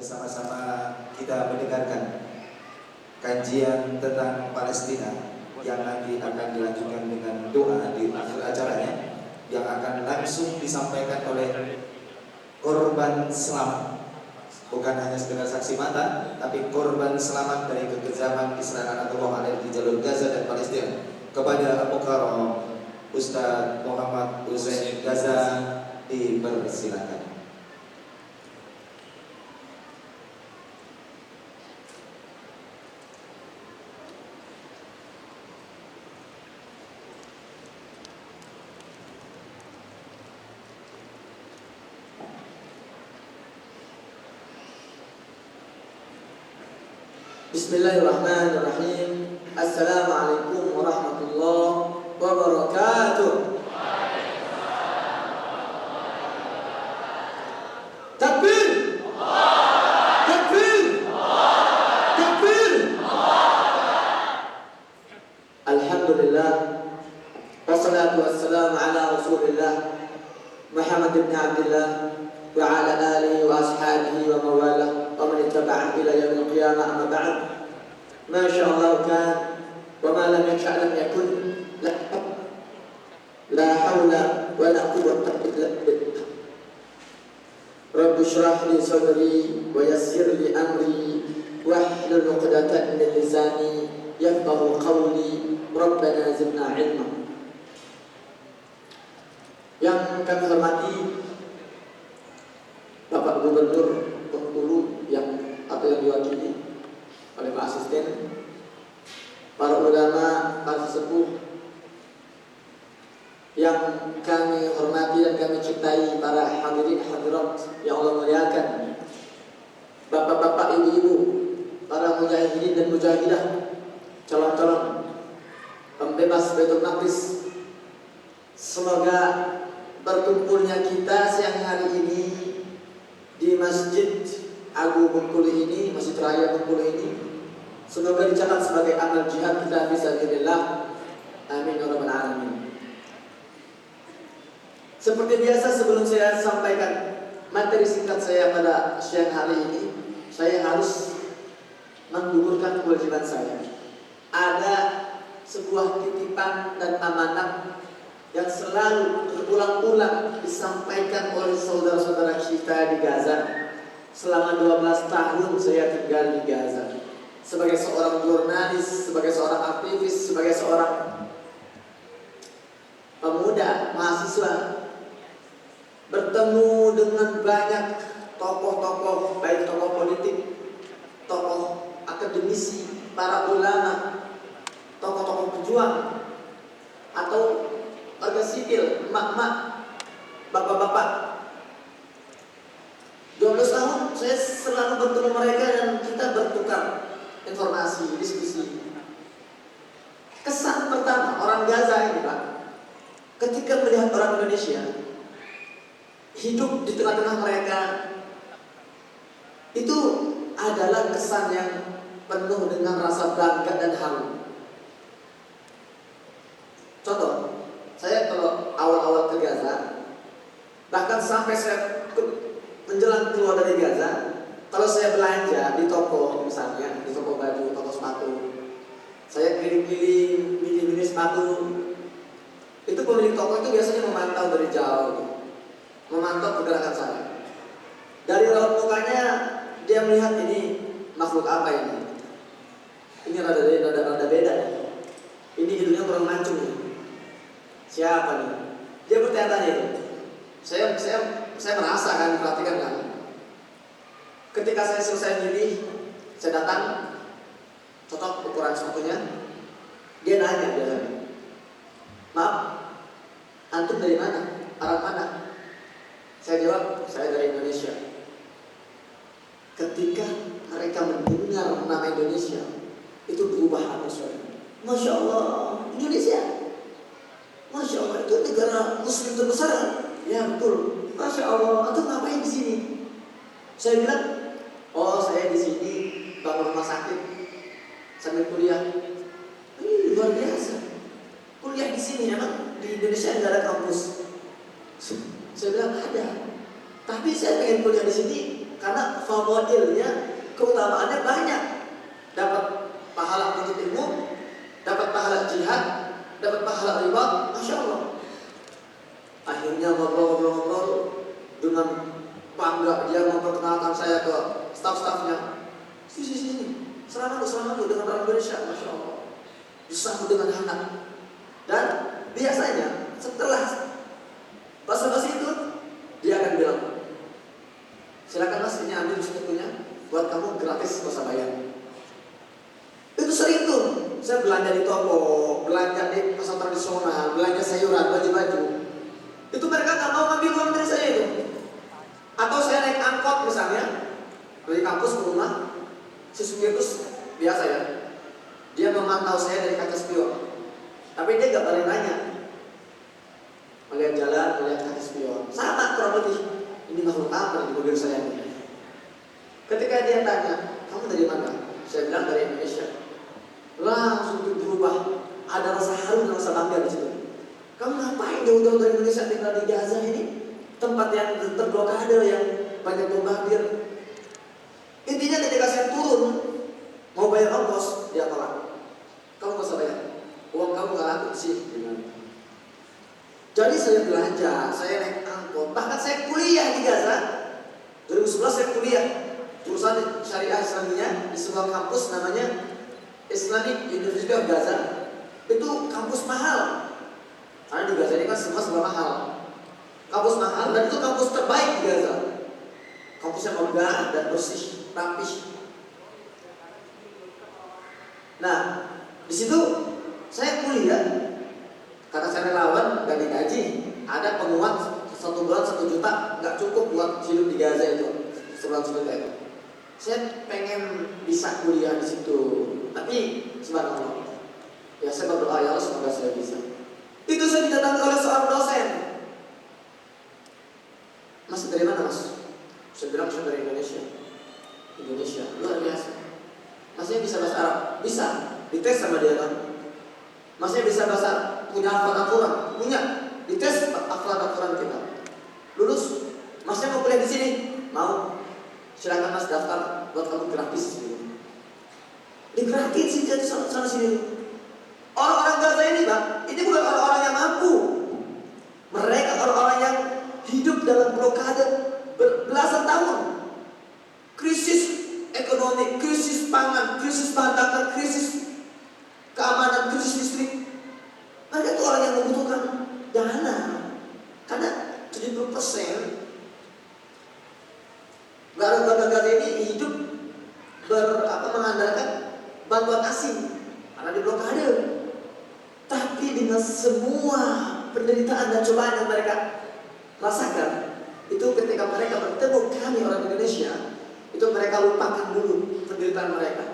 bersama-sama kita mendengarkan kajian tentang Palestina yang nanti akan dilanjutkan dengan doa di akhir acaranya yang akan langsung disampaikan oleh korban selamat, bukan hanya sekedar saksi mata, tapi korban selamat dari kekejaman Israel Anatollah di jalur Gaza dan Palestina, kepada Abu Karam Ustaz Muhammad Hussein Gaza, dipersilakan. Bismillahirrahmanirrahim. Assalamualaikum warahmatullahi wabarakatuh. Takbir! Takbir! Takbir! Alhamdulillah. Wassalatu wassalamu ala Rasulillah Muhammad ibn Abdullah wa ala alihi wa ashabihi wa mawalah wa man ittaba'ahu ila yaumil qiyamah, amma ba'd. Ma syaa Allah kan wa ma lam yasha' lam yakun. La haula wa la quwwata illa billah. Rabbi shrah li sadri wa yassir li amri wahlul 'uqdatan min lisani yafqahu qawli. Rabbana zidna 'ilma. Yang kami hormati Bapak Gubernur Bengkulu yang diwakili oleh Pak Asisten, para ulama, para sesepuh yang kami hormati dan kami cintai, para hadirin hadirat yang Allah muliakan, bapak-bapak, ibu-ibu, para mujahidin dan mujahidah, calon-calon pembebas Baitul Maqdis. Semoga berkumpulnya kita siang hari ini di Masjid Agung Bengkulu ini, Masjid Raya Bengkulu ini, semoga dicatat sebagai amal jihad kita fisabilillah. Amin ya rabbal alamin. Seperti biasa, sebelum saya sampaikan materi singkat saya pada siang hari ini, saya harus menggugurkan kewajiban saya. Ada sebuah titipan dan amanah yang selalu berulang-ulang disampaikan oleh saudara-saudara kita di Gaza. Selama 12 tahun saya tinggal di Gaza sebagai seorang jurnalis, sebagai seorang aktivis, sebagai seorang pemuda, mahasiswa, bertemu dengan banyak tokoh-tokoh, baik tokoh politik, tokoh akademisi, para ulama, tokoh-tokoh pejuang, atau warga sipil, emak-emak, bapak-bapak. 12 tahun saya selalu bertemu mereka dan kita bertukar informasi, diskusi. Kesan pertama orang Gaza ini, Pak, ketika melihat orang Indonesia hidup di tengah-tengah mereka, itu adalah kesan yang penuh dengan rasa bangga dan haru. Contoh, saya kalau awal-awal ke Gaza, bahkan sampai saya menjelang keluar dari Gaza, kalau saya belanja di toko, misalnya di toko baju, toko sepatu, saya keliling-keliling, milih-milih sepatu, itu pemilik toko itu biasanya memantau dari jauh, memantau pergerakan saya. Dari raut mukanya dia melihat ini makhluk apa ini. Ini rada beda. Ini hidungnya kurang mancung. Siapa nih? Dia bertanya-tanya itu. Saya merasa kan, perhatikan kan. Ketika saya selesai milih, saya datang, cocok ukuran sepatunya. Dia nanya biasanya, maaf, antum dari mana? Arah mana? Saya jawab, saya dari Indonesia. Ketika mereka mendengar nama Indonesia, itu berubah atmosfer. Masya Allah, Indonesia. Masya Allah, itu negara Muslim terbesar. Ya betul. Masya Allah, antum ngapain di sini? Saya bilang, oh saya di sini bangun rumah sakit sambil kuliah. Ini luar biasa. Kuliah di sini, emang di Indonesia tidak ada kampus. Saya bilang ada. Tapi saya pengen kuliah di sini Karena fadailnya, keutamaannya banyak. Dapat pahala menuntut ilmu, dapat pahala jihad, dapat pahala ribat, masya Allah. Akhirnya ngobrol-ngobrol dengan bangga dia memperkenalkan saya ke staf-stafnya. Sini, selama lu dengan orang Indonesia, masya Allah. Disambut dengan hangat. Dan biasanya setelah basa-basi itu dia akan bilang, silakan mas, ini ambil bukunya, buat kamu gratis, masa bayar. Itu sering tuh, saya belanja di toko, belanja di pasar tradisional, belanja sayuran, baju-baju. Itu mereka nggak mau ngambil uang dari saya itu. Atau saya naik angkot misalnya dari kampus ke rumah, si supir itu biasa ya, dia memantau saya dari kaca spion, tapi dia nggak balik nanya, melihat jalan, melihat kaca spion, sama kurang lebih. Ini makhluk apa di mobil saya ini? Ketika dia tanya, kamu dari mana? Saya bilang dari Indonesia. Langsung berubah, ada rasa haru dan rasa bangga di situ. Kamu ngapain jauh-jauh dari Indonesia tinggal di Gaza ini? Tempat yang terblokade, yang banyak bombardir. Intinya ketika saya turun mau bayar ongkos, dia tolak. Kamu nggak usah bayar, uang kamu nggak laku sih. Jadi saya belanja, saya naik angkot, bahkan saya kuliah di Gaza. 2011 saya kuliah jurusan Syariah Islamiyah di sebuah kampus namanya Islamic University of Gaza. Itu kampus mahal, karena di Gaza ini kan semua serba mahal. Kampus mahal, dan itu kampus terbaik di Gaza. Kampusnya megah dan bersih, rapih. Nah, di situ saya kuliah karena saya relawan, gak digaji. Ada penguat 1 bulan 1 juta, nggak cukup buat hidup di Gaza itu. Sebulan sebulan itu. Saya pengen bisa kuliah di situ, tapi subhanallah. Ya saya berdoa, ya Allah semoga saya bisa. Itu saya didatangi oleh seorang dosen. Mas dari mana mas? Saya bilang saya dari Indonesia. Indonesia, luar biasa. Masnya bisa bahasa Arab? Bisa. Dites sama dia kan. Masnya bisa bahasa Arab? Punya hafal Al-Quran? Punya. Dites hafal Al-Quran kita. Lulus. Masnya mau kuliah di sini? Mau. Silakan mas daftar buat kamu gratis. Digratis sih jadi sana sini. Orang-orang Gaza ini Pak, ini bukan orang-orang yang mampu. Mereka orang-orang yang hidup dalam blokade belasan tahun. Krisis ekonomi, krisis pangan, krisis bahan bakar, krisis keamanan, krisis listrik. Mereka itu orang yang membutuhkan dana. Karena 70% warga Gaza ini hidup mengandalkan bantuan asing karena diblokade. Tapi dengan semua penderitaan dan cobaan yang mereka rasakan, itu ketika mereka bertemu kami orang Indonesia, itu mereka lupakan dulu penderitaan mereka.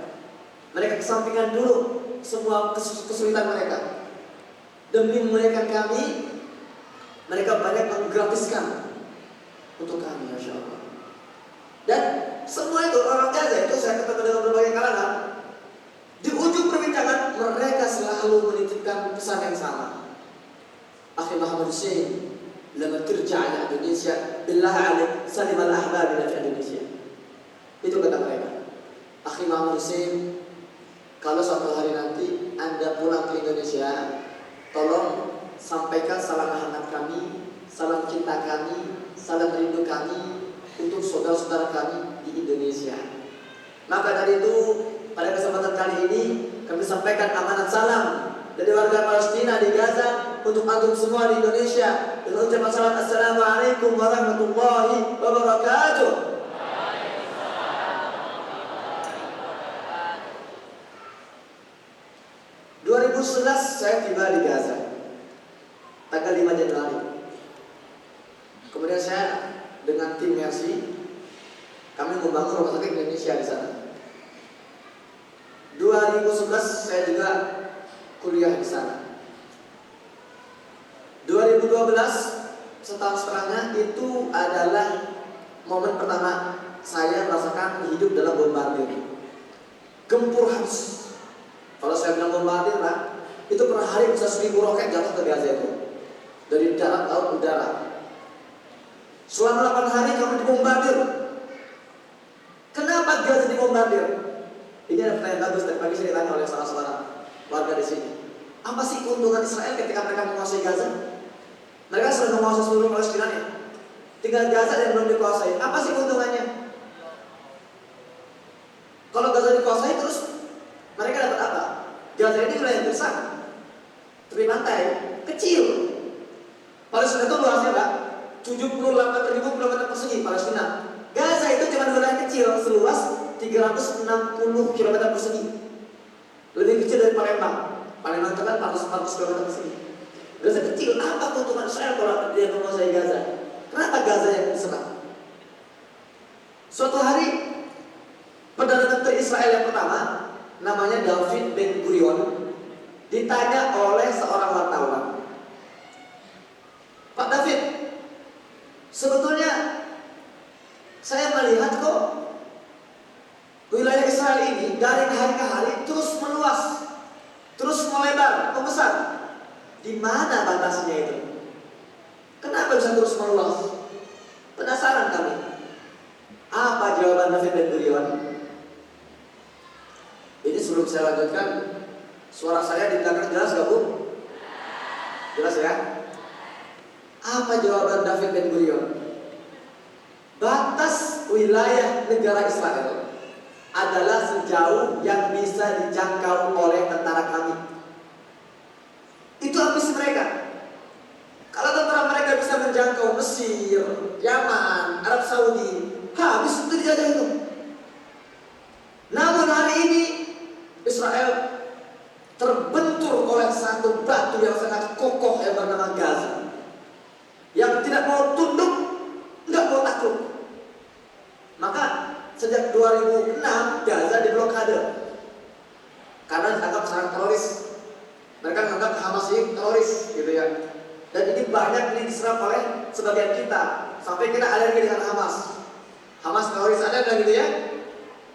Mereka kesampingkan dulu semua kesulitan mereka. Demi memuliakan kami, mereka banyak menggratiskan untuk kami, Masya Allah. Dan semua itu orang Gaza itu saya ketemu dengan berbagai kalangan. Di ujung perbincangan mereka selalu menitipkan pesan yang sama. Akhi Muhammad Hussein, lama terja ila Indonesia, billah alaik salim al-ahbab ila Indonesia. Itu kata mereka. Akhi Muhammad Hussein, kalau suatu hari nanti Anda pulang ke Indonesia, tolong sampaikan salam hangat kami, salam cinta kami, salam rindu kami untuk saudara-saudara kami di Indonesia. Maka dari itu, pada kesempatan kali ini kami sampaikan amanat salam dari warga Palestina di Gaza untuk antum semua di Indonesia dengan ucapan salam Assalamualaikum warahmatullahi wabarakatuh. 2011 saya tiba di Gaza tanggal 5 Januari. Kemudian saya dengan tim Mercy kami membangun rumah sakit Indonesia di sana. 2011 saya juga kuliah di sana. 2012 setahun setelahnya itu adalah momen pertama saya merasakan hidup dalam bombardir. Gempur habis. Kalau saya bilang bombardir Pak, itu per hari bisa 1000 roket jatuh ke Gaza itu. Dari darat, laut, udara. Selama 8 hari kami dibombardir. dibombardir. Ini ada pertanyaan bagus tadi pagi saya ditanya oleh salah seorang warga di sini. Apa sih keuntungan Israel ketika mereka menguasai Gaza? Mereka sudah menguasai seluruh Palestina nih. Tinggal Gaza yang belum dikuasai. Apa sih keuntungannya? Kalau Gaza dikuasai terus mereka dapat apa? Gaza ini wilayah besar, tepi pantai kecil. Palestina itu luasnya Pak 78.000 km persegi Palestina. Gaza itu cuma wilayah kecil seluas 360 km persegi. Lebih kecil dari Palembang. Palembang itu kan 400 km persegi. Gaza kecil. Apa keuntungan Israel kalau dia menguasai Gaza? Kenapa Gaza yang diserang? Suatu hari Perdana Menteri Israel yang pertama, namanya David Ben Gurion, ditanya oleh seorang wartawan, Pak David, sebetulnya saya melihat kok wilayah Israel ini dari hari ke hari terus meluas, terus melebar, membesar. Di mana batasnya itu? Kenapa bisa terus meluas? Penasaran kami. Apa jawaban David Ben Gurion? Ini sebelum saya lanjutkan, suara saya di belakang jelas gak Bu? Jelas ya? Apa jawaban David Ben Gurion? Batas wilayah negara Israel adalah sejauh yang bisa dijangkau oleh tentara kami. Itu ambisi mereka. Kalau tentara mereka bisa menjangkau Mesir, Yaman, Arab Saudi, habis itu dijajah itu. Namun hari ini Israel terbentur oleh satu batu yang sangat kokoh yang bernama Gaza, yang tidak mau tunduk, nggak mau takluk. Maka sejak 2006 Gaza diblokade karena dianggap serangan teroris. Mereka menganggap Hamas ini teroris, gitu ya. Dan ini banyak diserang oleh sebagian kita, sampai kita alergi dengan Hamas. Hamas teroris, ada bilang gitu ya.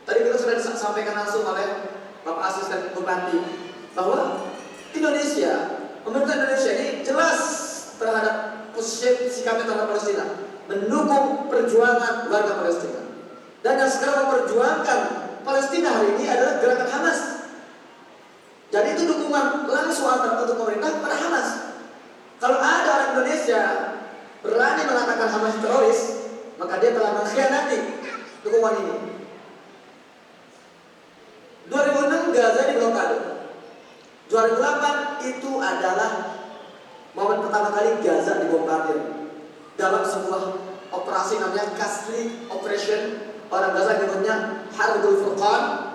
Tadi kita sudah disampaikan langsung oleh Bapak Asisten Bupati bahwa Indonesia, pemerintah Indonesia ini jelas terhadap posisi sikapnya terhadap Palestina, mendukung perjuangan warga Palestina. Dan yang sekarang memperjuangkan Palestina hari ini adalah gerakan Hamas. Jadi itu dukungan langsung antara untuk pemerintah kepada Hamas. Kalau ada orang Indonesia berani mengatakan Hamas teroris, maka dia telah mengkhianati dukungan ini. 2006 Gaza diblokade. 2008 itu adalah momen pertama kali Gaza dibombardir dalam sebuah operasi namanya Kasri Operation. Orang Gaza nyebutnya Harbul Furqan.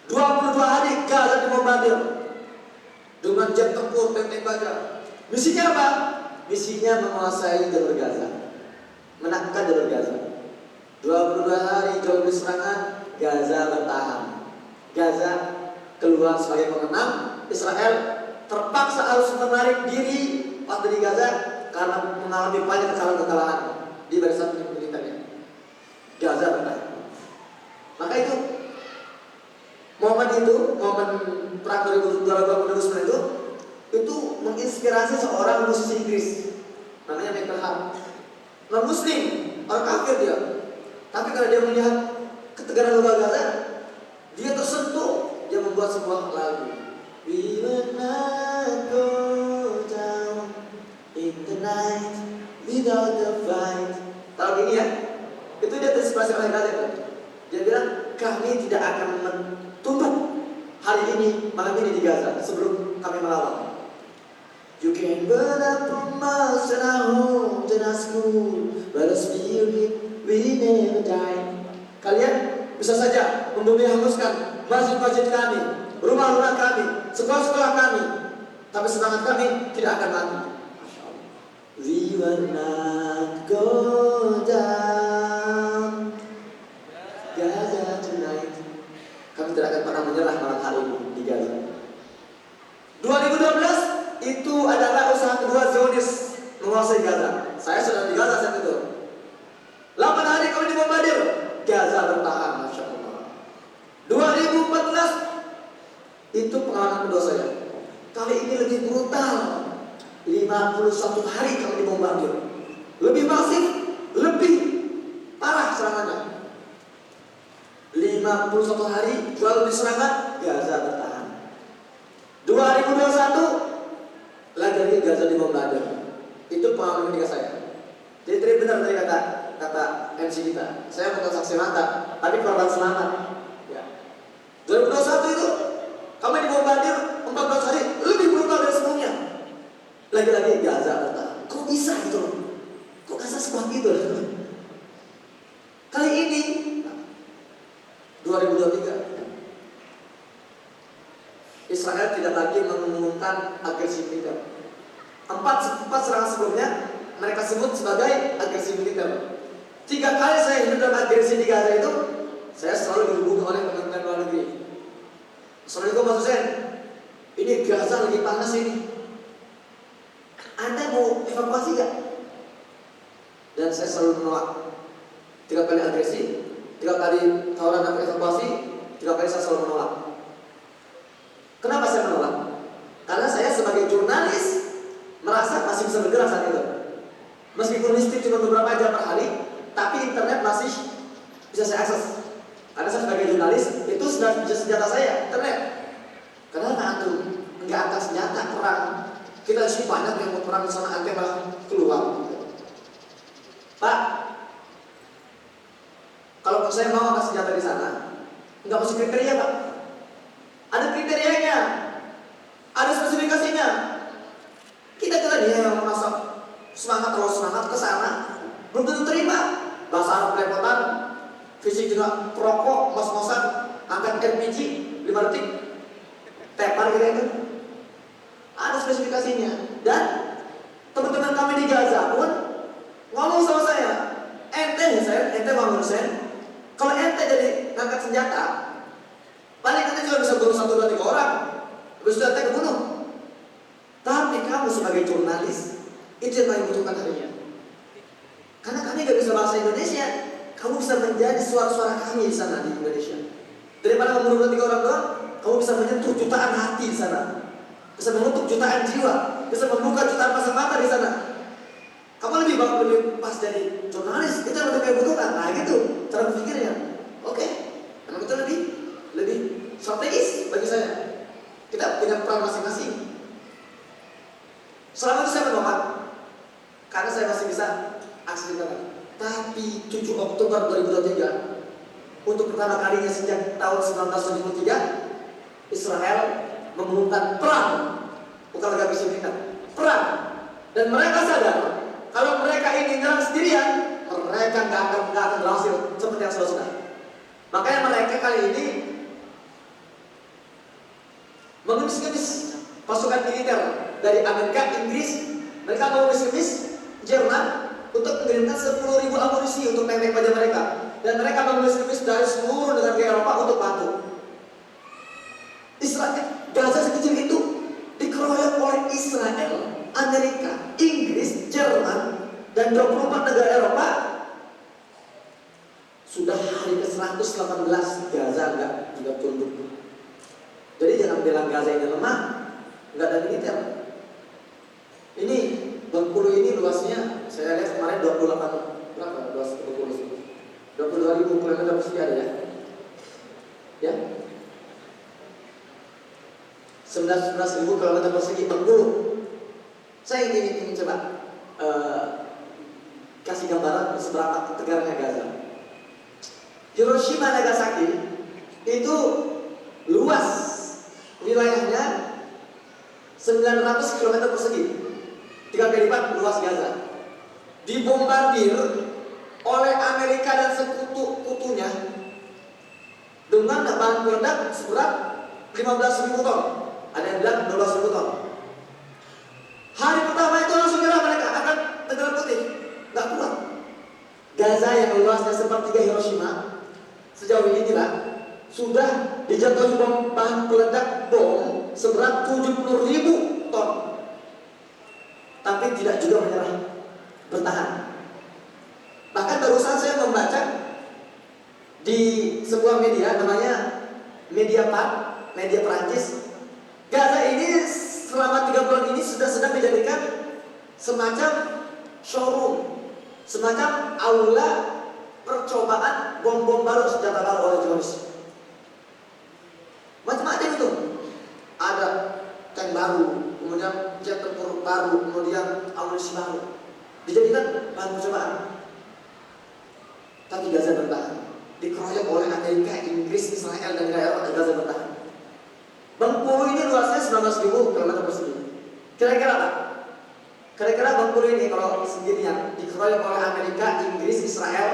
22 hari Gaza dibombardir dengan jet tempur, tank baja. Misinya apa? Misinya menguasai jalur Gaza, menaklukkan jalur Gaza. 22 hari jauh serangan, Gaza bertahan. Gaza keluar sebagai pemenang. Israel terpaksa harus menarik diri waktu di Gaza karena mengalami banyak kekalahan-kekalahan di barisan militernya. Gaza bertahan. Maka itu momen perang 2029 itu menginspirasi seorang musisi Inggris namanya Michael Hart. Non Muslim, orang kafir dia. Tapi karena dia melihat ketegangan luka Gaza, dia tersentuh. Dia membuat sebuah lagu. We will not go down in the night without the fight. Tahu gini ya? Itu dia terinspirasi oleh Gaza. Dia bilang kami tidak akan tunduk hari ini, malam ini di Gaza sebelum kami melawan. You can burn up from us and our homes and our school, but our spirit we never die. Kalian bisa saja membumi hanguskan masjid-masjid kami, rumah-rumah kami, sekolah-sekolah kami, tapi semangat kami tidak akan mati. We will not go down Gaza tonight. Kami tidak akan pernah menyerah malam hari ini di Gaza. 2012 itu adalah usaha kedua Zionis menguasai Gaza. Saya sudah di Gaza saat itu. 8 hari kami dibombardir, Gaza bertahan, Masya Allah. 2014 itu pengalaman kedua saya. Kali ini lebih brutal. 51 hari kami dibombardir. Lebih masif, lebih parah serangannya. 51 51 hari Jual diserangkan, Gaza bertahan. 2021 lagi Gaza dibombardir. Itu pengalaman ketika saya. Jadi benar tadi kata MC kita. Saya bukan saksi mata, tapi korban selamat. Ya. 2021 itu kami dibombardir 14 hari lebih brutal dari sebelumnya. Lagi-lagi Gaza bertahan. Kok bisa gitu loh? Kok Gaza sekuat itu? Kali ini 2023 Israel tidak lagi mengumumkan agresi militer. Empat serangan sebelumnya mereka sebut sebagai agresi militer. 3 kali saya hidup dalam agresi di Gaza itu, saya selalu dihubungi oleh Kementerian Luar Negeri. Assalamualaikum Mas Hussein, ini Gaza lagi panas ini. Anda mau evakuasi gak? Dan saya selalu menolak. 3 kali agresi, 3 kali tawaran untuk evakuasi, 3 kali saya selalu menolak. Kenapa saya menolak? Karena saya sebagai jurnalis merasa masih bisa bergerak saat itu. Meskipun listrik cuma beberapa jam per hari, tapi internet masih bisa saya akses. Karena saya sebagai jurnalis, itu sudah senjata saya, internet. Kenapa antum nggak angkat senjata perang? Kita sih banyak yang mau perang di sana, antum malah keluar. Pak, kalau saya mau angkat senjata di sana, nggak masuk kriteria Pak. Ada kriterianya, ada spesifikasinya. Kita dia yang merasa semangat ke sana, belum tentu terima. Bahasa Arab belepotan, fisik juga perokok, mos-mosan, angkat RPG 5 detik, tepar gitu itu. Ada spesifikasinya. Dan teman-teman kami di Gaza pun ngomong sama saya, ente Bang Hussein, kalau ente jadi ngangkat senjata, paling ente juga bisa bunuh 1, 2, 3 orang, habis itu ente kebunuh. Tapi kamu sebagai jurnalis, itu yang paling butuhkan harinya. Karena kami gak bisa bahasa Indonesia, kamu bisa menjadi suara-suara kami di sana di Indonesia. Daripada kamu bunuh 3 orang doang, kamu bisa menyentuh jutaan hati di sana, bisa menutup jutaan jiwa, bisa membuka jutaan pasang mata di sana. Kamu lebih pas jadi jurnalis, itu yang lebih butuhkan. Nah gitu cara berpikirnya. Oke, karena itu lebih strategis bagi saya. Kita punya peran masing-masing. Selama itu saya menolak, karena saya masih bisa aksi negara. Tapi 7 Oktober 2023, untuk pertama kalinya sejak tahun 1973, Israel mengumumkan perang, bukan lagi agresi militer, perang. Dan mereka sadar kalau mereka ini nyerang sendirian, mereka nggak akan berhasil seperti yang sudah. Makanya mereka kali ini mengemis-ngemis pasukan militer dari Amerika, Inggris, mereka mengemis-ngemis Jerman untuk mengirimkan 10.000 amunisi untuk tank-tank pada mereka. Dan mereka mengemis-ngemis dari seluruh negara Eropa untuk bantu. Israel, Gaza sekecil itu dikeroyok oleh Israel, Amerika, Inggris, Jerman, dan 24 negara Eropa. Sudah hari ke-118 Gaza nggak juga tunduk. Jadi jangan bilang Gaza ini lemah, nggak ada militer. Ini Bengkulu ini luasnya saya lihat kemarin 28 berapa luas Bengkulu sih? 22.000 km persegi ada ya? Ya? 19.000 km persegi Bengkulu. Saya ingin coba kasih gambaran seberapa tegarnya Gaza. Hiroshima Nagasaki itu luas wilayahnya 900 km persegi, 3 kali lipat luas Gaza. Dibombardir oleh Amerika dan sekutu-kutunya dengan bahan peledak seberat 15.000 ton. Ada yang bilang 12.000 ton. Hari pertama itu langsung nyerah mereka akan negara putih, nggak kuat. Gaza yang luasnya sepertiga Hiroshima sejauh ini sudah dijatuhi bahan peledak bom seberat 70.000 ton, tapi tidak juga menyerah, bertahan. Bahkan barusan saya membaca di sebuah media namanya Mediapart, media Perancis, Gaza ini selama 3 bulan ini sudah sedang dijadikan semacam showroom, semacam aula percobaan bom-bom baru, senjata baru oleh Zionis. lalu, dijadikan bahan percobaan. Tapi Gaza bertahan. Dikeroyok oleh Amerika, Inggris, Israel, dan Eropa, Gaza bertahan. Bengkulu ini luasnya 19.000 km persegi. Kira-kira apa? Kira-kira Bengkulu ini kalau sendirian dikeroyok oleh Amerika, Inggris, Israel,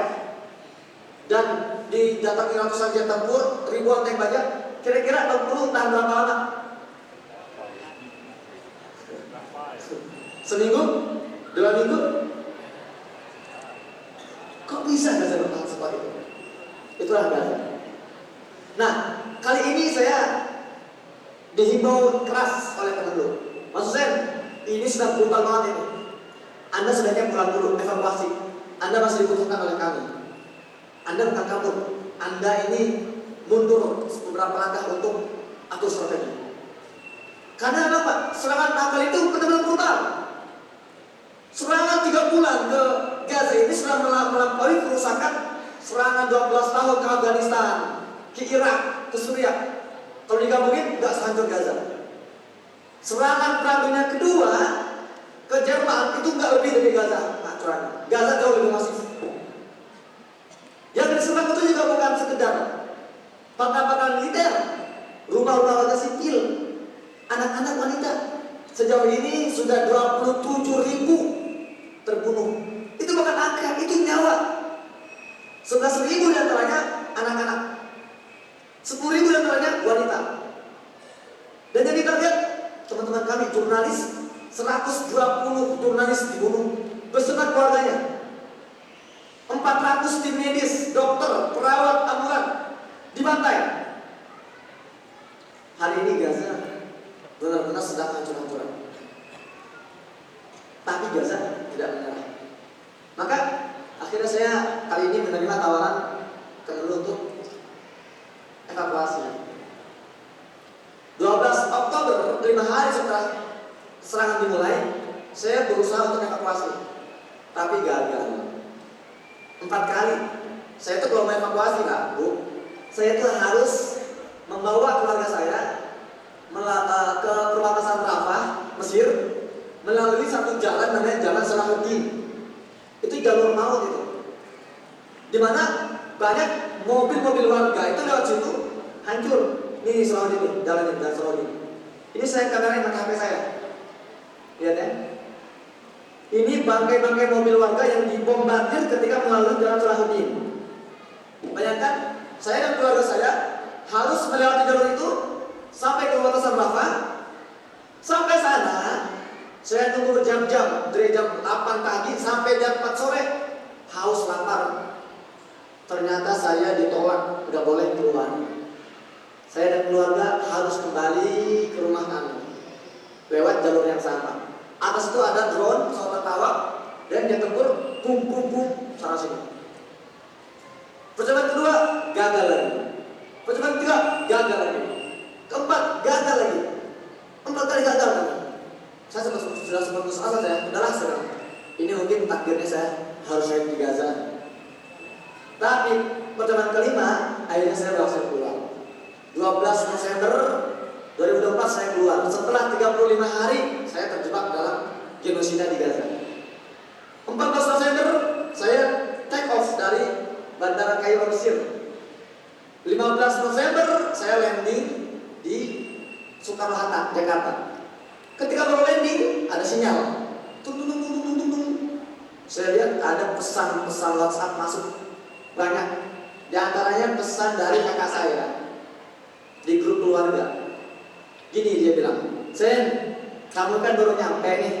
dan didatangi ratusan jet tempur, ribuan tank baja, kira-kira Bengkulu tahan berapa lama? Seminggu? 2 minggu? Kok bisa Gaza bertahan sekuat itu? Itulah Gaza. Nah, kali ini saya dihimbau keras oleh Kemenlu. Maksud saya, ini sudah brutal banget ini. Anda sebaiknya pulang dulu, evakuasi. Anda masih dibutuhkan oleh kami. Anda bukan kabur. Anda ini mundur beberapa langkah untuk atur strategi. Karena apa Pak? Serangan nakal itu benar-benar brutal. Serangan 3 bulan ke Gaza ini sudah melampaui kerusakan serangan 12 tahun ke Afghanistan, ke Irak, ke Suriah. Kalau digabungin nggak sehancur Gaza. Serangan Perang Dunia Kedua ke Jerman itu nggak lebih dari Gaza hancurannya. Gaza jauh lebih masif. Yang diserang itu juga bukan sekedar pangkalan militer, rumah-rumah warga sipil, anak-anak wanita. Sejauh ini sudah 27.000 terbunuh. Itu bukan angka, itu nyawa. 11.000 diantaranya anak-anak, 10.000 diantaranya wanita. Dan yang ditarget teman-teman kami jurnalis, 120 jurnalis dibunuh beserta keluarganya. 400 tim medis, dokter, perawat, ambulan dibantai. Hari ini Gaza benar-benar sedang hancur-hancuran. Tapi Gaza tidak menyerah. Maka akhirnya saya kali ini menerima tawaran Kemenlu untuk evakuasi. 12 Oktober, 5 hari setelah serangan dimulai, saya berusaha untuk evakuasi, tapi gagal. 4 kali. Saya itu kalau mau evakuasi, Kak, Bu, saya itu harus membawa keluarga saya ke perbatasan Rafah, Mesir, melalui satu jalan namanya Jalan Salahuddin. Itu jalur maut itu, dimana banyak mobil-mobil warga itu lewat situ hancur. Ini Salahuddin, jalan Salahuddin. Ini saya kamerain pakai HP saya. Lihat ya. Ini bangkai-bangkai mobil warga yang dibombardir ketika melalui Jalan Salahuddin. Bayangkan, saya dan keluarga saya harus melewati jalur itu sampai ke perbatasan Rafah. Sampai sana, saya tunggu berjam-jam dari jam 8 pagi sampai jam 4 sore, haus lapar. Ternyata saya ditolak, tidak boleh keluar. Saya dan keluarga harus kembali ke rumah kami lewat jalur yang sama. Atas itu ada drone, pesawat tertawak, dan dia tempur, bum bum bum sana sini. Percobaan kedua gagal lagi. Percobaan ketiga gagal lagi. Keempat gagal lagi. 4 kali gagal lagi. Saya sudah sempat putus asa, saya udahlah sekarang. Ini mungkin takdirnya saya harus saya di Gaza. Tapi percobaan kelima akhirnya saya berhasil keluar. 12 Desember 2024 saya keluar. Setelah 35 hari saya terjebak dalam genosida di Gaza. 14 Desember saya take off dari Bandara Kairo, Mesir. 15 November saya landing di Soekarno-Hatta, Jakarta. Ketika baru landing ada sinyal. Tung tung tung tung tung tung tung. Saya lihat ada pesan-pesan WhatsApp masuk banyak. Di antaranya pesan dari kakak saya di grup keluarga. Gini dia bilang, "Sen, kamu kan baru nyampe nih,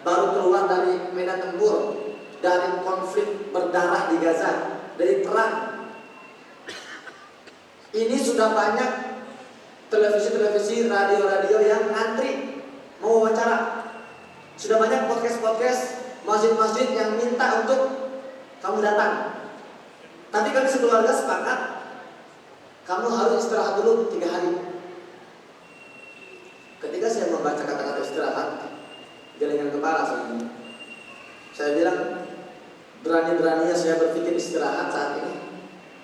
baru keluar dari medan tempur, dari konflik berdarah di Gaza, dari perang. Ini sudah banyak televisi-televisi, radio-radio yang ngantri mau wawancara. Sudah banyak podcast-podcast, masjid-masjid yang minta untuk kamu datang. Tapi kami sekeluarga sepakat, kamu harus istirahat dulu 3 hari." Ketika saya membaca kata-kata istirahat, gelengan kepala saya bilang, berani-beraninya saya berpikir istirahat saat ini.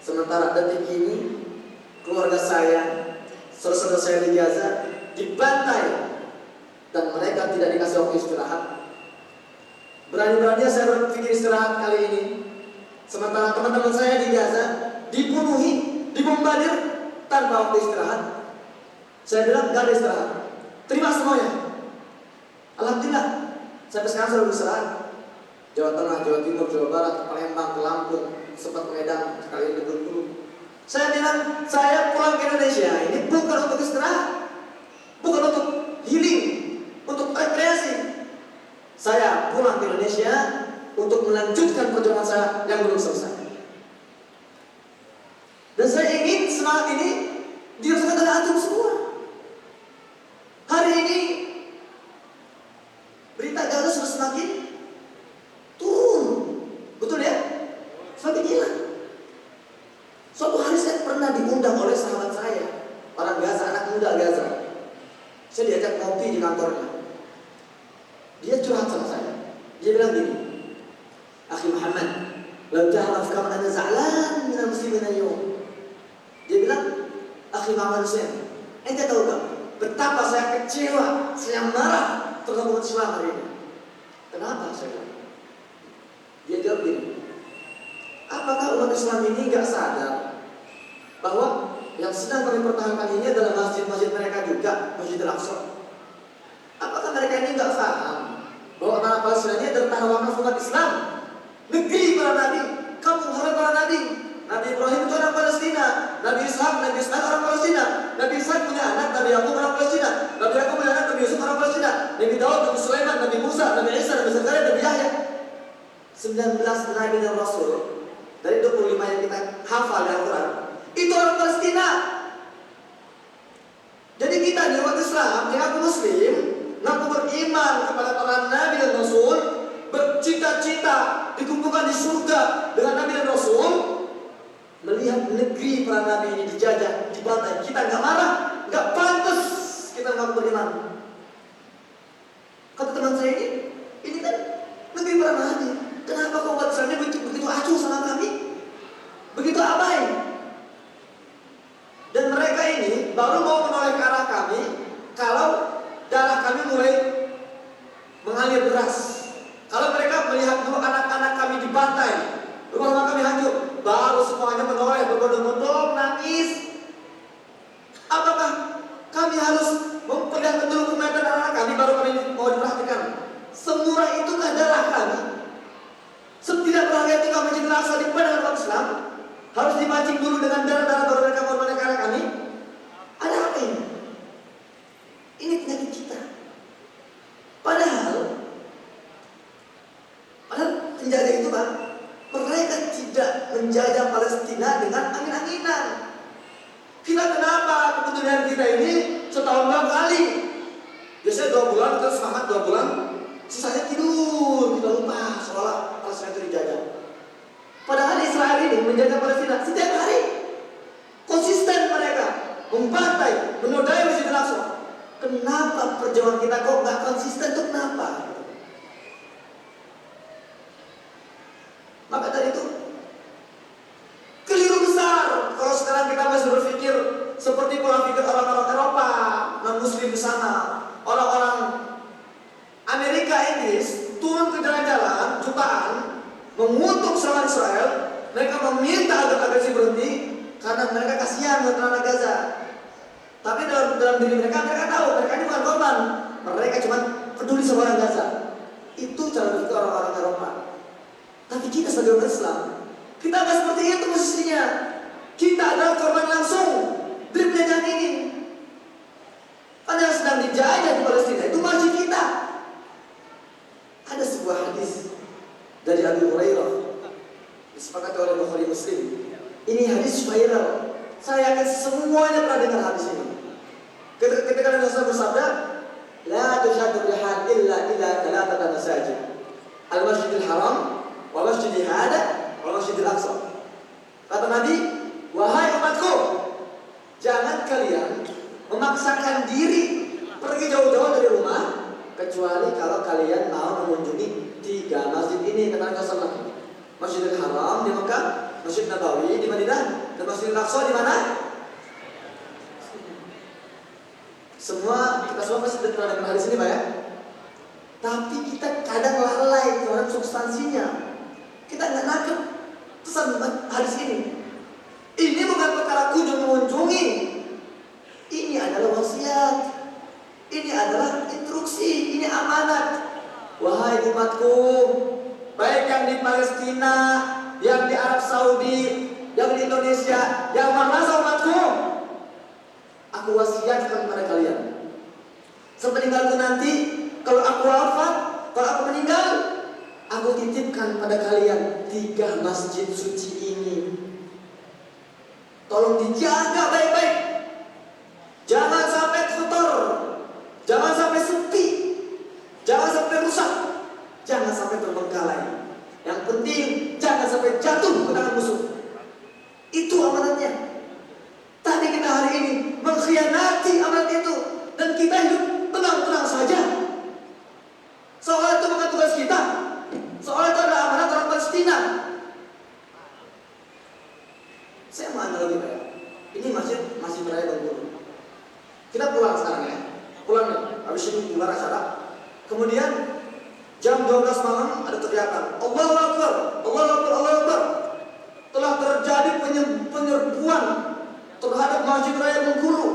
Sementara detik ini keluarga saya, saudara-saudara saya di Gaza dibantai dan mereka tidak dikasih waktu istirahat. Berani-beraninya saya berpikir istirahat kali ini. Sementara teman-teman saya di Gaza dibunuhi, dibombardir tanpa waktu istirahat. Saya bilang gak ada istirahat, terima semuanya. Alhamdulillah, sampai sekarang saya sudah istirahat. Jawa Tengah, Jawa Timur, Jawa Barat, Palembang, ke Lampung, sempat ke Medan, sekali di Bengkulu. Saya bilang, saya pulang ke Indonesia ini bukan untuk istirahat, bukan untuk healing, untuk rekreasi. Saya pulang ke Indonesia untuk melanjutkan perjuangan saya yang belum selesai. Dan saya ingin semangat ini dirasakan oleh antum semua. Hari ini berita Gaza sudah semakin turun, betul ya? Semakin hilang. Suatu hari saya pernah diundang oleh sahabat saya, orang Gaza, anak muda Gaza. Saya diajak ngopi di kantornya. Dia curhat sama saya. Dia bilang gini, Akhi Muhammad, lau ta'raf kam ana za'lan min al-muslimin al-yawm. Dia bilang, Akhi Muhammad Hussein, ente tahu gak betapa saya kecewa, saya marah terhadap umat Islam hari ini. Kenapa saya bilang? Dia jawab gini, apakah umat Islam ini gak sadar bahwa yang sedang kami pertahankan ini adalah masjid-masjid mereka juga, Masjid Al-Aqsa? Apakah mereka ini gak paham bahwa tanah Palestina ini adalah tanah wakaf umat Islam, negeri para nabi, kampung halaman para nabi? Nabi Ibrahim itu orang Palestina, Nabi Ishak orang Palestina, Nabi Ishak punya anak, Nabi Yakub orang Palestina, Nabi Yakub punya anak, Nabi Yusuf orang Palestina, Nabi Daud, Nabi Sulaiman, Nabi Musa, Nabi Isa, Nabi Zakaria, Nabi Yahya. 19 nabi dan rasul dari 25 yang kita hafal di Al-Quran itu orang Palestina. Jadi kita di umat Islam yang aku Muslim, ngaku beriman kepada para nabi dan rasul, bercita-cita dikumpulkan di surga dengan nabi dan rasul, melihat negeri para nabi ini dijajah, dibantai, kita nggak marah, nggak pantas kita ngaku beriman. Kata teman saya ini kan negeri para nabi. Kenapa kau umat Islam ini begitu acuh sama kami, begitu abai? Dan mereka ini baru mau menoleh ke arah kami kalau darah kami mulai mengalir deras. Kalau mereka melihat dulu anak-anak kami dibantai, rumah kami hancur, baru semuanya menoleh berbondong-bondong nangis. Apakah kami harus memperlihatkan dulu kematian anak kami baru kami mau diperhatikan? Semurah itukah darah kami? Setidak berharga itu kami Masjid Al-Aqsa di pandangan umat Islam harus dipancing dulu dengan darah-darah baru mereka mau menoleh ke arah kami? Ada apa ini? Ini penyakit kita. Padahal penjajah itu Pak, mereka tidak menjajah Palestina dengan angin-anginan. Kita kenapa kepedulian kita ini setahun 2 kali? Biasanya 2 bulan terus semangat 2 bulan, sisanya tidur, kita lupa seolah Palestina itu dijajah. Padahal Israel ini menjajah Palestina setiap hari. Konsisten mereka membantai, menodai Masjid Al-Aqsa. Kenapa perjuangan kita kok nggak konsisten? Itu kenapa? Maka dari itu keliru besar kalau sekarang kita masih berpikir seperti pola pikir orang-orang Eropa, non-Muslim di sana, orang-orang Amerika, Inggris turun ke jalan-jalan jutaan mengutuk serangan Israel. Mereka meminta agar agresi berhenti karena mereka kasihan dengan anak Gaza. Tapi dalam diri mereka tahu mereka ini bukan korban. Mereka cuma peduli sama orang Gaza. Itu cara berpikir orang-orang Eropa. Tapi kita sebagai umat Islam, kita nggak seperti itu posisinya. Kita adalah korban langsung dari penjajahan ini. Karena yang sedang dijajah di Palestina itu masjid kita. Ada sebuah hadis dari Abu Hurairah disepakati oleh Bukhari Muslim. Ini hadis viral. Saya yakin semuanya pernah dengar hadis ini. Ketika Nabi SAW bersabda, "La tushaddu rihal illa ila thalathati masajid. Al-Masjidil Haram, wa Masjidil Hada, wa Masjidil Aqsa." Kata Nabi, "Wahai umatku, jangan kalian memaksakan diri pergi jauh-jauh dari rumah kecuali kalau kalian mau mengunjungi 3 masjid ini." Kata Nabi SAW, Masjidil Haram di Mekah, Masjid Nabawi di Madinah, dan Masjidil Aqsa di mana? Kita semua pasti pernah dengar hadis ini Pak ya. tapi kita kadang lalai terhadap substansinya. Kita nggak nangkep pesan hadis ini. Ini bukan perkara kunjung mengunjungi. Ini adalah wasiat. Ini adalah instruksi. Ini amanat. Wahai umatku, baik yang di Palestina, yang di Arab Saudi, yang di Indonesia, yang mana umatku, aku wasiatkan kepada kalian. Sepeninggalku nanti, kalau aku wafat, kalau aku meninggal, aku titipkan pada kalian 3 masjid suci ini. Tolong dijaga baik-baik. Jangan sampai kotor, jangan sampai sepi, jangan sampai rusak, jangan sampai terbengkalai. Yang penting jangan sampai jatuh ke tangan musuh. Itu amanatnya. Tadi kita hari ini mengkhianati amanat itu, dan kita hidup tenang-tenang saja. Soal itu bukan tugas kita. Soal itu adalah amanat orang Palestina. Saya mau analogi Pak. Ini masih beraya Bengkulu. Kita pulang sekarang ya. Pulang nih. Habis ini keluar acara. Kemudian jam 12 malam ada teriakan, Allahu Akbar, Allahu Akbar, Allahu Akbar. Telah terjadi penyerbuan terhadap Masjid Raya Bengkulu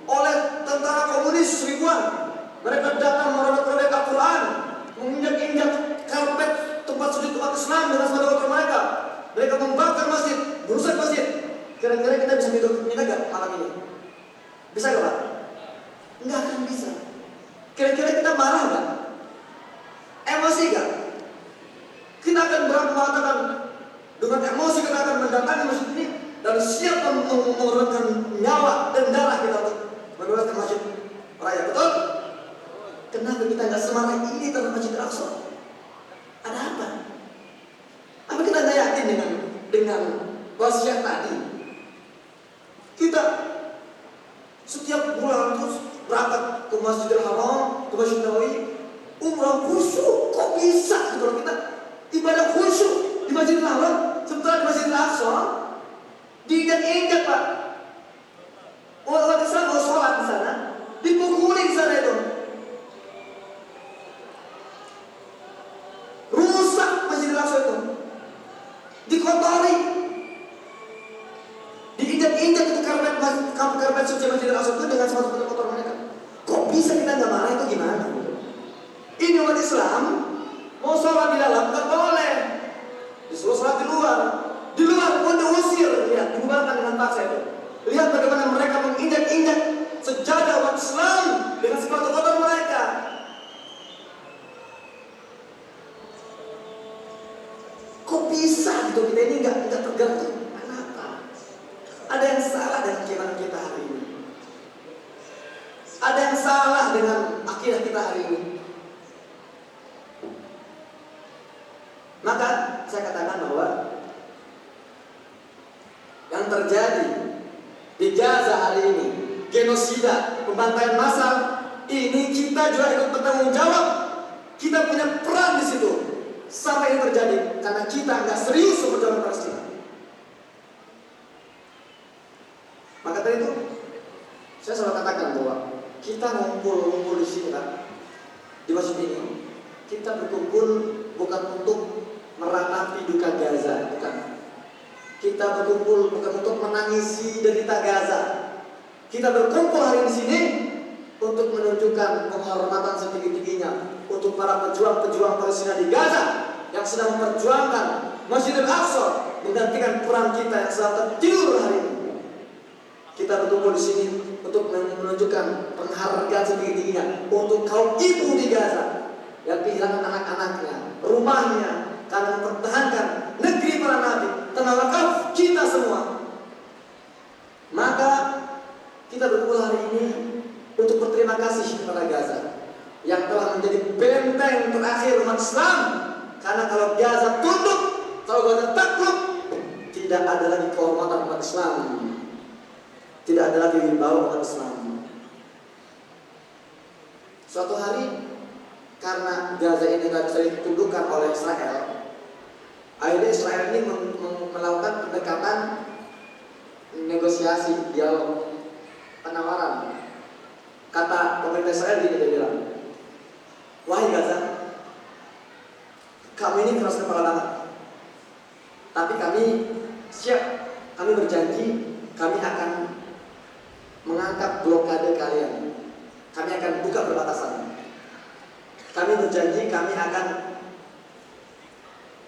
oleh tentara komunis ribuan. Mereka datang merobek-robek Al-Quran, menginjak-injak karpet tempat sujud umat Islam dengan sepeda motor mereka. Mereka membakar masjid, merusak masjid. Kira-kira kita bisa hidup ini gak malam ini? Bisa gak Pak? Nggak akan bisa. Kira-kira kita marah gak? Emosi gak? Kita akan berapa mengatakan dengan emosi kita akan mendatangi masjid ini dan siap mengorbankan nyawa dan darah kita untuk membebaskan masjid raya. Betul? Kenapa kita nggak semarah ini terhadap Masjid Al-Aqsa? Ada apa? Apa kita nggak yakin dengan wasiat tadi? Kita setiap bulan terus berangkat ke Masjidil Haram, ke Masjid Nabawi, umrah khusyuk. Kok bisa gitu loh, kita ibadah khusyuk di Masjidil Haram, sementara di Masjidil Aqsa diinjak-injak Pak. Orang Islam mau sholat di sana, dipukuli di sana itu. Rusak Masjidil Aqsa itu, dikotori, diinjak-injak itu karpet suci Masjidil Aqsa itu dengan sepatu kotor mereka. Kok bisa kita nggak marah? Itu gimana? Ini umat Islam mau sholat di dalam nggak boleh, disuruh sholat di luar. Di luar pun diusir, lihat dibubarkan dengan paksa itu. Lihat bagaimana mereka menginjak-injak sejadah umat Islam dengan sepatu kotor mereka. Kok bisa gitu, kita ini nggak tergerak tuh? Kenapa? Ada yang salah dengan keyakinan kita hari ini. Ada yang salah dengan akidah kita hari ini. Maka saya katakan bahwa yang terjadi di Gaza hari ini, genosida, pembantaian massal, ini kita juga ikut bertanggung jawab. Kita punya peran di situ sampai ini terjadi karena kita nggak serius memperjuangkan Palestina. Maka dari itu saya selalu katakan bahwa kita ngumpul di sini kan, di masjid ini, kita berkumpul bukan untuk meratapi duka Gaza, bukan. Kita berkumpul bukan untuk menangisi derita Gaza. Kita berkumpul hari di sini untuk menunjukkan penghormatan setinggi-tingginya untuk para pejuang-pejuang Palestina di Gaza yang sedang memperjuangkan Masjidil Aqsa, menggantikan peran kita yang sedang tertidur hari ini. Kita berkumpul di sini untuk menunjukkan penghargaan setinggi-tingginya untuk kaum ibu di Gaza yang kehilangan anak-anaknya, rumahnya, karena mempertahankan negeri para nabi, tanah wakaf kita semua. Maka kita berkumpul hari ini untuk berterima kasih kepada Gaza yang telah menjadi benteng terakhir umat Islam. Karena kalau Gaza tunduk, kalau Gaza takluk, tidak ada lagi kehormatan umat Islam, tidak ada lagi wibawa umat Islam. Suatu hari karena Gaza ini tidak bisa ditundukkan oleh Israel, akhirnya Israel ini melakukan pendekatan negosiasi, dialog, penawaran. Kata pemerintah Israel gini, dia bilang, wahai Gaza, kami ini keras kepala banget. Tapi kami siap, kami berjanji, kami akan mengangkat blokade kalian. Kami akan buka perbatasan. Kami berjanji, kami akan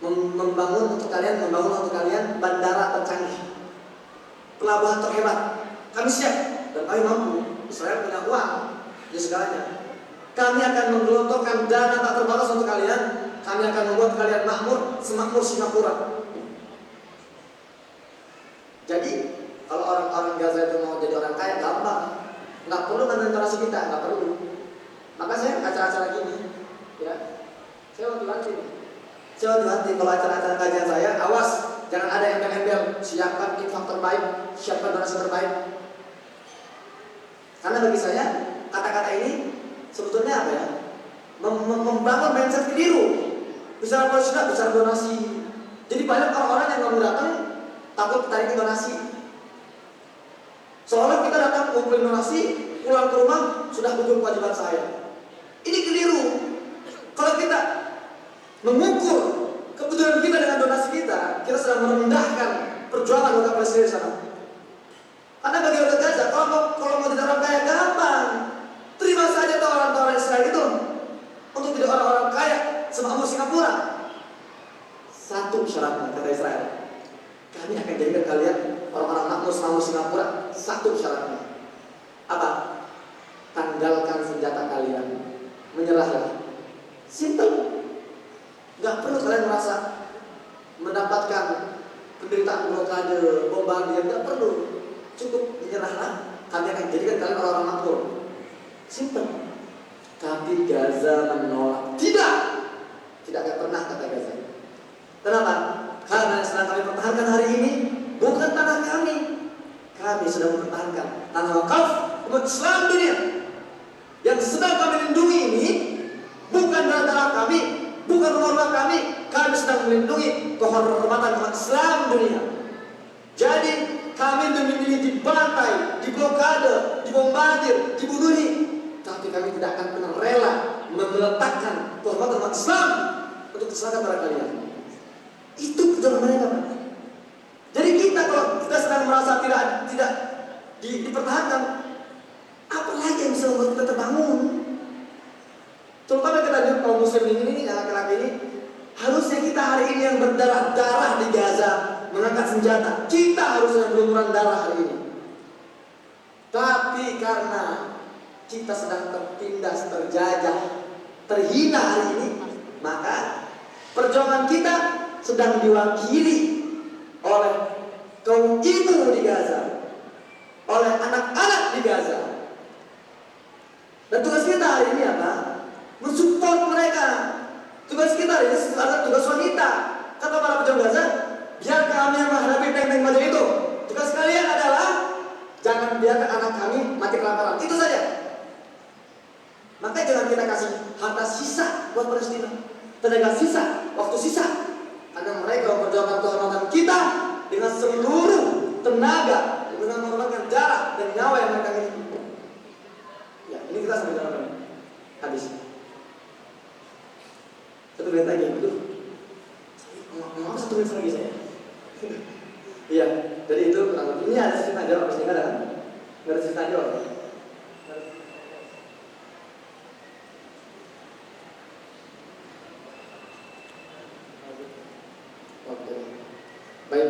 membangun untuk kalian bandara tercanggih, pelabuhan terhebat. Kami siap dan kami mampu. Israel punya uang di segalanya. Kami akan menggelontorkan dana tak terbatas untuk kalian. Kami akan membuat kalian makmur semakmur Singapura. Jadi kalau orang-orang Gaza itu mau jadi orang kaya gampang, nggak perlu menentarasi kita, nggak perlu. Maka saya acara-acara gini, ya, saya hati-hati kalau acara-acara kajian saya, awas jangan ada yang embel-embel, siapkan infak terbaik, siapkan donasi terbaik. Karena bagi saya kata-kata ini sebetulnya apa ya? Membangun mindset keliru. Bicara sudah bicara donasi. Jadi banyak orang-orang yang nggak mau datang takut tarik donasi. Seolah kita datang ngumpulin donasi, pulang ke rumah sudah gugur kewajiban saya. Ini keliru. Kalau kita mengukur kebutuhan kita dengan donasi kita sedang merendahkan perjuangan warga Palestina di sana. Karena bagi warga Gaza, kalau mau jadi orang kaya gampang, terima saja tawaran-tawaran Israel itu untuk jadi orang-orang kaya semakmur Singapura. Satu syaratnya kata Israel, kami akan jadikan kalian orang-orang makmur Singapura. Satu syaratnya apa? Tanggalkan senjata kalian, menyerahlah. Simple. Gak perlu kalian merasa mendapatkan penderitaan blokade, bombardir, gak perlu. Cukup menyerahlah. Kami akan jadikan kalian orang-orang makmur. Simple. Tapi Gaza menolak. Tidak akan pernah kata Gaza. Kenapa? Karena yang sedang kami pertahankan hari ini bukan tanah kami. Kami sedang mempertahankan tanah wakaf umat Islam dunia. Yang sedang kami lindungi ini bukan darah kami, bukan rumah kami. Kami sedang melindungi kehormatan umat Islam dunia. Jadi kami memilih dibantai, diblokade, dibombardir, dibunuhi, tapi kami tidak akan pernah rela meletakkan kehormatan umat Islam untuk keselamatan para kalian. Itu perjuangan mereka. Jadi kalau kita sedang merasa tidak dipertahankan, apa lagi yang bisa membuat kita terbangun? Terutama kita lihat kaum muslim ini, yang laki-laki ini, harusnya kita hari ini yang berdarah-darah di Gaza mengangkat senjata. Kita harusnya berlumuran darah hari ini. Tapi karena kita sedang tertindas, terjajah, terhina hari ini, maka perjuangan kita sedang diwakili oleh kaum ibu di Gaza, oleh anak-anak di Gaza. Dan tugas kita hari ini apa? Mensupport mereka. Tugas kita hari ini adalah tugas wanita. Kata para pejuang Gaza, biar kami yang menghadapi tank-tank baja itu. Tugas kalian adalah jangan biarkan anak kami mati kelaparan. Itu saja. Maka jangan kita kasih harta sisa buat Palestina, tenaga sisa, waktu sisa. Karena mereka memperjuangkan kehormatan kita dengan seluruh tenaga, dengan mengorbankan darah dan nyawa yang mereka miliki. Ya, ini kita sampai dalam habis. Satu menit lagi, betul? Mau 1 menit lagi saya. Iya, jadi itu kurang lebih. Ini ada cerita jawab, habis ini nggak ada cerita jawab. Oke, baik.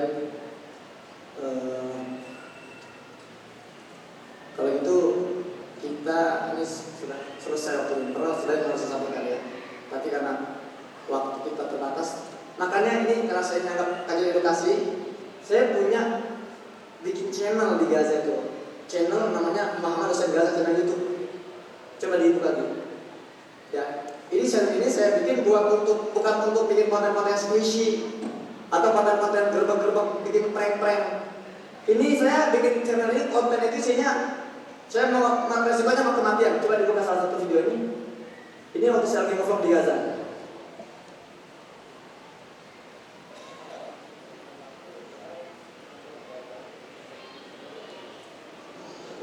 Kalau itu kita ini sudah selesai waktu ini. Pernah sudah harus sampaikan ya. Tapi karena waktu kita terbatas, makanya ini karena saya menganggap kajian edukasi, saya punya bikin channel di Gaza itu. Channel namanya Muhammad Hussein Gaza, channel YouTube. Coba dibuka lagi. Ya, ini channel ini saya bikin bukan untuk bikin konten-konten squishy atau konten-konten gerbek-gerbek bikin prank-prank. Ini saya bikin channel ini, konten itu isinya saya mau mengapresiasi banyak kematian. Coba dibuka salah satu video ini. Ini waktu saya lagi nge-vlog di Gaza.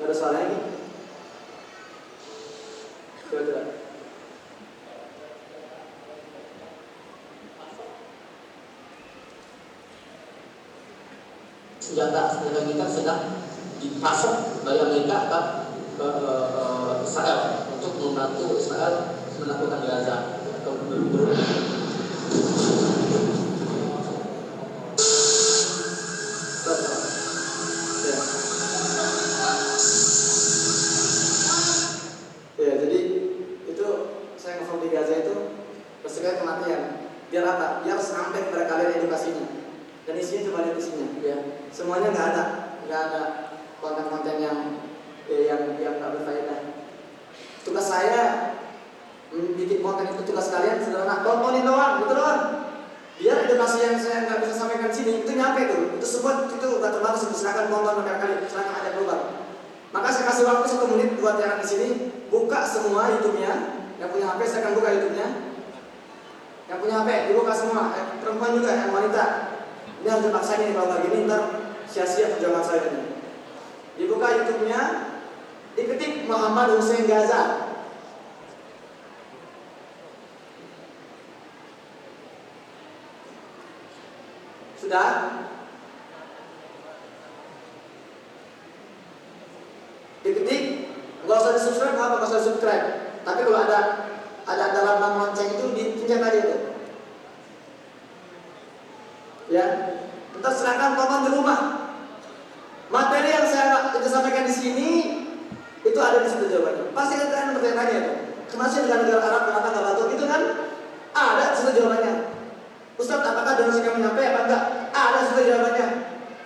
Gak ada suara lagi. Coba. senjata kita sedang dipasok dari Amerika ke Israel untuk membantu Israel menaklukkan Gaza. Ya, jadi itu saya ngomong di Gaza itu bersedia kematian. Biar apa? Biar sampai kepada kalian edukasinya. Dan isinya cuma ada isinya. Ya, semuanya nggak ada konten-konten yang nggak berfaedah. Tugas saya bikin konten itu tugas kalian sederhana, tontonin doang, gitu doang. Biar edukasi yang saya nggak bisa sampaikan di sini itu nyampe tuh. Itu semua itu nggak terbatas. Silakan tonton berkali-kali, silakan ada keluar. Maka saya kasih waktu 1 menit buat yang di sini, buka semua YouTube-nya. Yang punya HP saya akan buka YouTube-nya. Yang punya HP dibuka semua, perempuan juga, yang wanita. Ini harus dipaksa nih, kalau nggak gini ntar sia-sia perjuangan saya ini. Dibuka YouTube-nya, diketik Muhammad Hussein Gaza. Sudah? Diketik, nggak usah di subscribe, nggak usah di subscribe. Tapi kalau ada lambang lonceng itu dipencet aja tuh. Ya, ntar silakan tonton di rumah. Materi yang saya sampaikan di sini itu ada di situ jawabannya. Pasti kalian bertanya-tanya tuh. Kenapa sih negara Arab kenapa nggak bantu? Itu kan ada di situ jawabannya. Ustadz, apakah donasi kami nyampe apa enggak? Ada di situ jawabannya.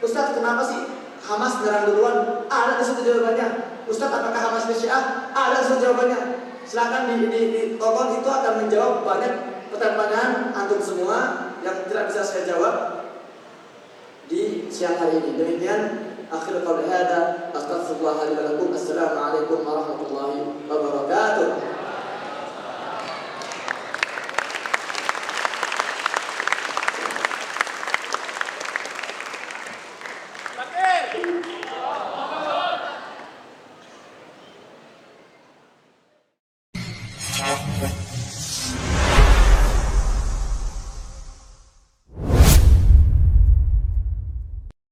Ustadz, kenapa sih Hamas menyerang duluan? Ada di situ jawabannya. Ustadz, apakah Hamas Syiah? Ada di situ jawabannya. Silakan ditonton, itu akan menjawab banyak pertanyaan antum semua yang tidak bisa saya jawab di siang hari ini. Demikian akhir qauli hada, astaghfirullah li wa lakum. Assalamualaikum warahmatullahi wabarakatuh.